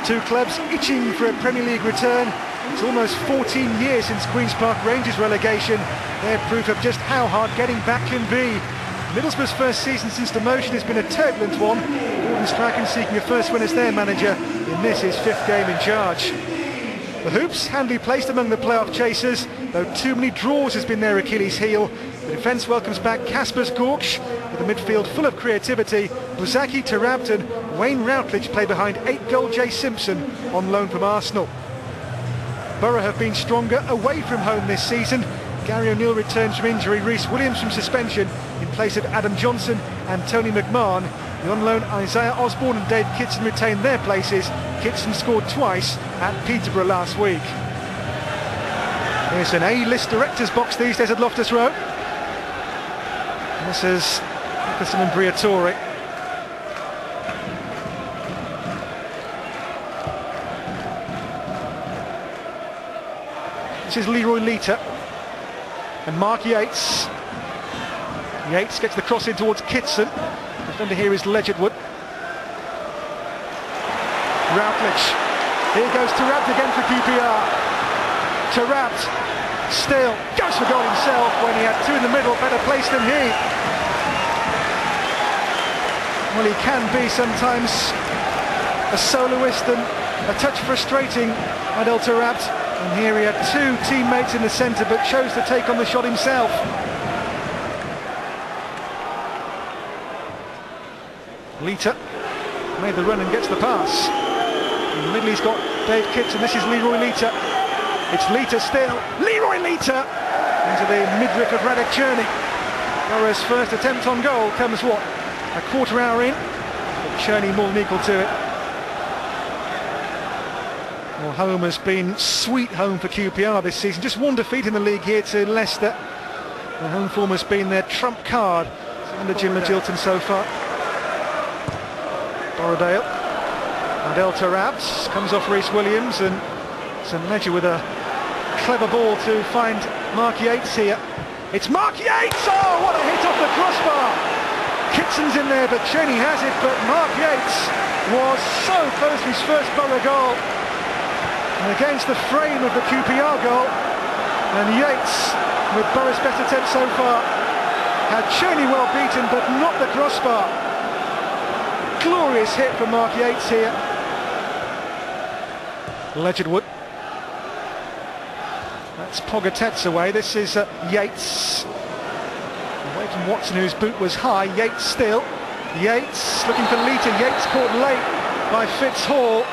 Two clubs itching for a Premier League return. It's almost 14 years since Queen's Park Rangers relegation. They're proof of just how hard getting back can be. Middlesbrough's first season since demotion has been a turbulent one. Gordon Strachan seeking a first win as their manager in this, his 5th game in charge. The Hoops, handily placed among the playoff chasers, though too many draws has been their Achilles heel. The defence welcomes back Kaspers Gorksch with a midfield full of creativity. Buzaki, Tarabt and Wayne Routledge play behind 8-goal Jay Simpson on loan from Arsenal. Boro have been stronger away from home this season. Gary O'Neill returns from injury, Rhys Williams from suspension in place of Adam Johnson and Tony McMahon. The on loan Isaiah Osborne and Dave Kitson retain their places. Kitson scored twice at Peterborough last week. There's an A-list director's box these days at Loftus Road. And this is Nicholson and Briatore. This is Leroy Lita and Mark Yates. Yates gets the cross in towards Kitson. Defender here is Ledgerwood. Routledge. Here goes Tarabt again for QPR. Tarabt still goes for goal himself when he had two in the middle, better placed than he. Well, he can be sometimes a soloist and a touch frustrating, Adel Tarabt. And here he had two teammates in the centre but chose to take on the shot himself. Lita made the run and gets the pass. In the middle he's got Dave Kitson. This is Leroy Lita. It's Lita still. Leroy Lita into the midriff of Radek Cherny. Boro's first attempt on goal comes what? A quarter hour in. But Cherny more than equal to it. Well, home has been sweet home for QPR this season. Just one defeat in the league here to Leicester. The home form has been their trump card under Jim Magilton so far. Borrowdale. Adel Tarabt comes off Rhys Williams and St Ledger with a clever ball to find Mark Yates here. It's Mark Yates! Oh, what a hit off the crossbar! Kitson's in there, but Cherny has it, but Mark Yates was so close to his first Boro goal. And against the frame of the QPR goal, and Yates, with Boro's best attempt so far, had Cherny well beaten, but not the crossbar. Glorious hit from Mark Yates here. Ledgerwood. That's Pogatet's away. This is Yates. Away from Watson, whose boot was high. Yates still. Yates looking for Lita. Yates caught late by Fitzhall.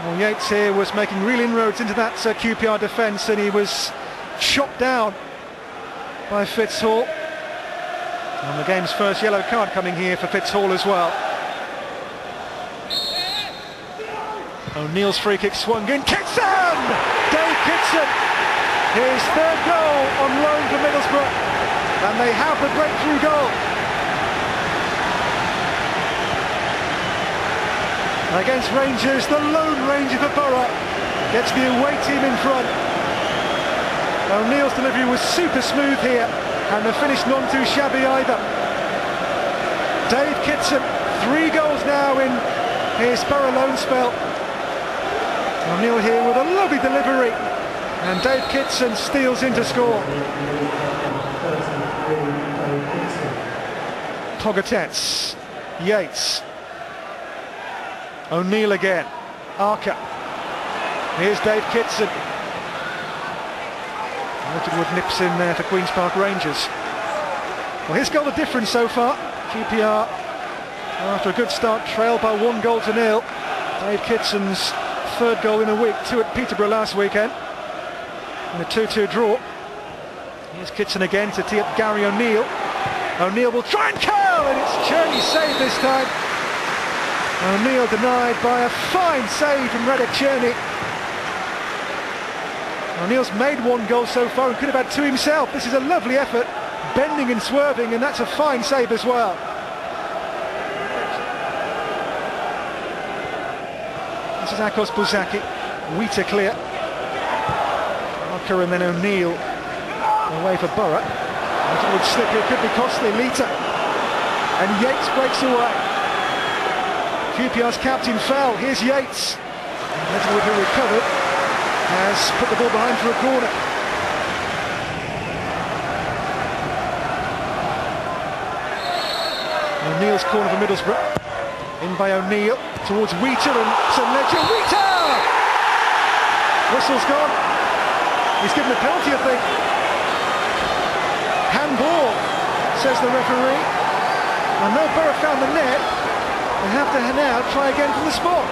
Well, Yates here was making real inroads into that QPR defence, and he was chopped down by Fitzhall. And the game's first yellow card coming here for Fitzhall as well. O'Neill's free kick swung in. Kitson! Dave Kitson! His third goal on loan for Middlesbrough. And they have the breakthrough goal. Against Rangers, the lone Ranger for Boro gets the away team in front. O'Neill's delivery was super smooth here, and the finish none too shabby either. Dave Kitson, 3 goals now in his Boro loan spell. O'Neill here with a lovely delivery, and Dave Kitson steals in to score. Pogatetz, Yates, O'Neill again, Arca. Here's Dave Kitson. Ledgerwood nips in there for Queen's Park Rangers. Well, his goal of difference so far. QPR, after a good start, trailed by 1-0. Dave Kitson's third goal in a week, 2 at Peterborough last weekend, in a 2-2 draw. Here's Kitson again to tee up Gary O'Neill. O'Neill will try and curl, and it's Cherny saved this time. O'Neill denied by a fine save from Radek Cherny. O'Neill's made 1 goal so far and could have had 2 himself. This is a lovely effort, bending and swerving, and that's a fine save as well. This is Akos Buzaki, Wheater clear. Arca and then O'Neill away for Boro. It would slip here, could be costly. Lita and Yates breaks away. QPR's captain fell. Here's Yates. Ledgerwood, who recovered, has put the ball behind for a corner. O'Neill's corner for Middlesbrough. In by O'Neill towards Wheater and St Ledger. Wheater! Whistle's gone. He's given a penalty, I think. Handball, says the referee. I know Boro found the net. They have to now try again from the spot.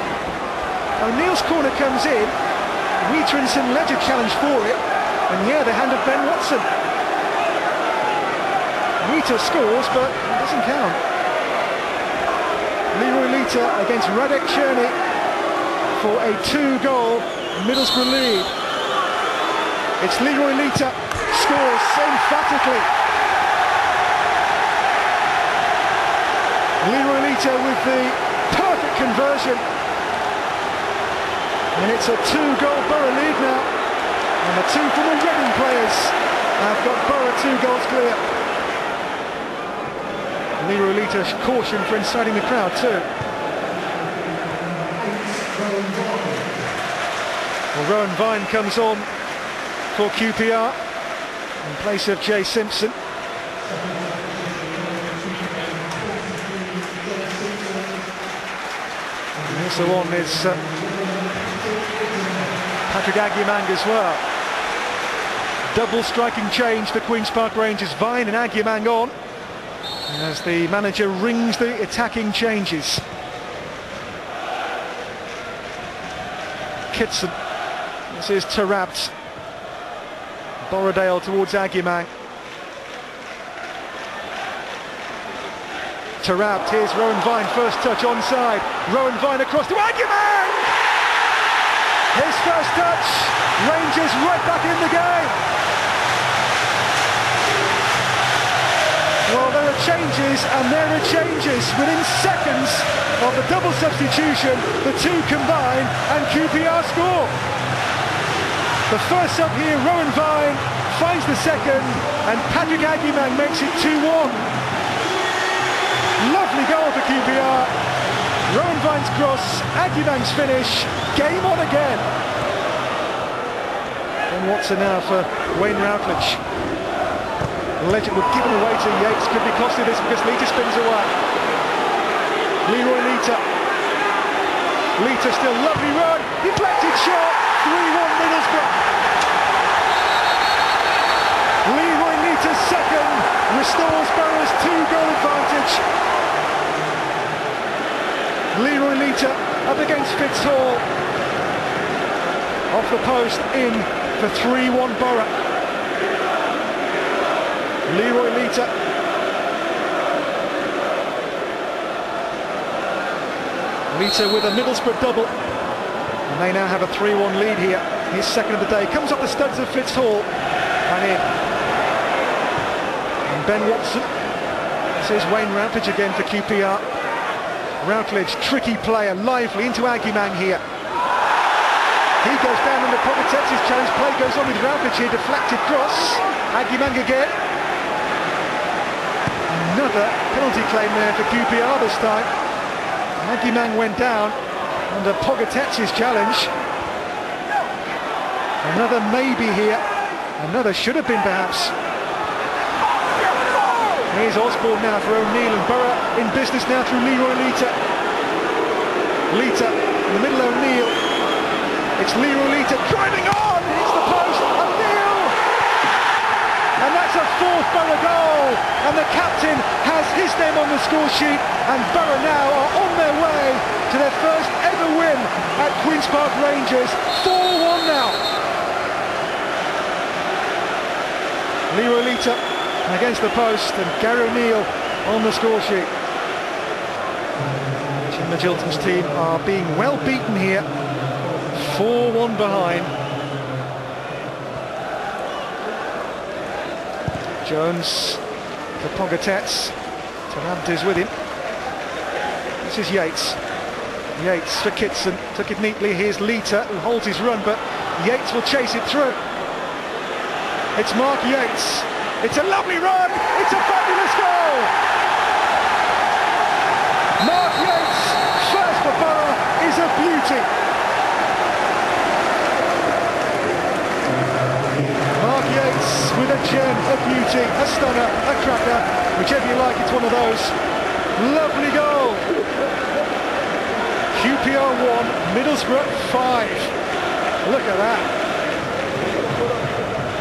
O'Neill's corner comes in. Wheater and St Ledger challenge for it. And yeah, the hand of Ben Watson. Wheater scores, but it doesn't count. Leroy Lita against Radek Cherny for a 2-goal Middlesbrough lead. It's Leroy Lita, scores emphatically. Leroy Lita with the perfect conversion. And it's a 2-goal Boro lead now. And the two former Reading players have got Boro 2 goals clear. Leroy Lita caution for inciting the crowd too. Well, Rowan Vine comes on for QPR in place of Jay Simpson. And also on is Patrick Agyemang as well. Double striking change for Queen's Park Rangers. Vine and Agyemang on as the manager rings the attacking changes. Kitson, this is Tarabt. Borrowdale towards Agyemang. Tarabt, here's Rowan Vine, first touch onside. Rowan Vine across to Agyemang! His first touch, Rangers right back in the game. Well, there are changes and there are changes. Within seconds of the double substitution, the two combine and QPR score. The first up here, Rowan Vine finds the second and Patrick Agyemang makes it 2-1. Lovely goal for QPR. Rowan Vine's cross, Agyemang's finish, game on again. And Watson now for Wayne Routledge. Legend would give it away to Yates, could be costly this because Lita spins away. Leroy Lita. Lita still lovely run, deflected shot, 3-1 Middlesbrough. Leroy Lita's second restores Boro's 2-goal advantage. Leroy Lita up against Fitzhall. Off the post, in for 3-1 Boro. Leroy Lita. Lita with a Middlesbrough double. And they now have a 3-1 lead here. His second of the day. Comes off the studs of Fitzhall. And in. And Ben Watson. This is Wayne Routledge again for QPR. Routledge, tricky player, lively into Agyemang here. He goes down under Pogatet's challenge. Play goes on with Routledge here. Deflected cross. Agyemang again. Another penalty claim there for QPR this time. Agyemang went down under Pogatet's challenge. Another maybe here. Another should have been perhaps. Here's Osborne now for O'Neill and Boro in business now through Leroy Lita. Lita in the middle, O'Neill. It's Leroy Lita driving on. Hits the post. O'Neill. And that's a fourth Boro goal. And the captain has his name on the score sheet. And Boro now are on their way to their first ever win at Queen's Park Rangers. 4-1 now. Leroy Lita against the post and Gary O'Neill on the score sheet. Jim Magilton's team are being well beaten here. 4-1 behind. Jones for Pogatet's. Tarabt is with him. This is Yates. Yates for Kitson. Took it neatly. Here's Lita who holds his run, but Yates will chase it through. It's Mark Yates. It's a lovely run. It's a fabulous goal. Mark Yates, first for Boro, is a beauty. with a gem, a beauty, a stunner, a cracker, whichever you like, it's one of those. Lovely goal. QPR 1, Middlesbrough 5. Look at that.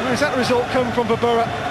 Where's that result come from for Boro?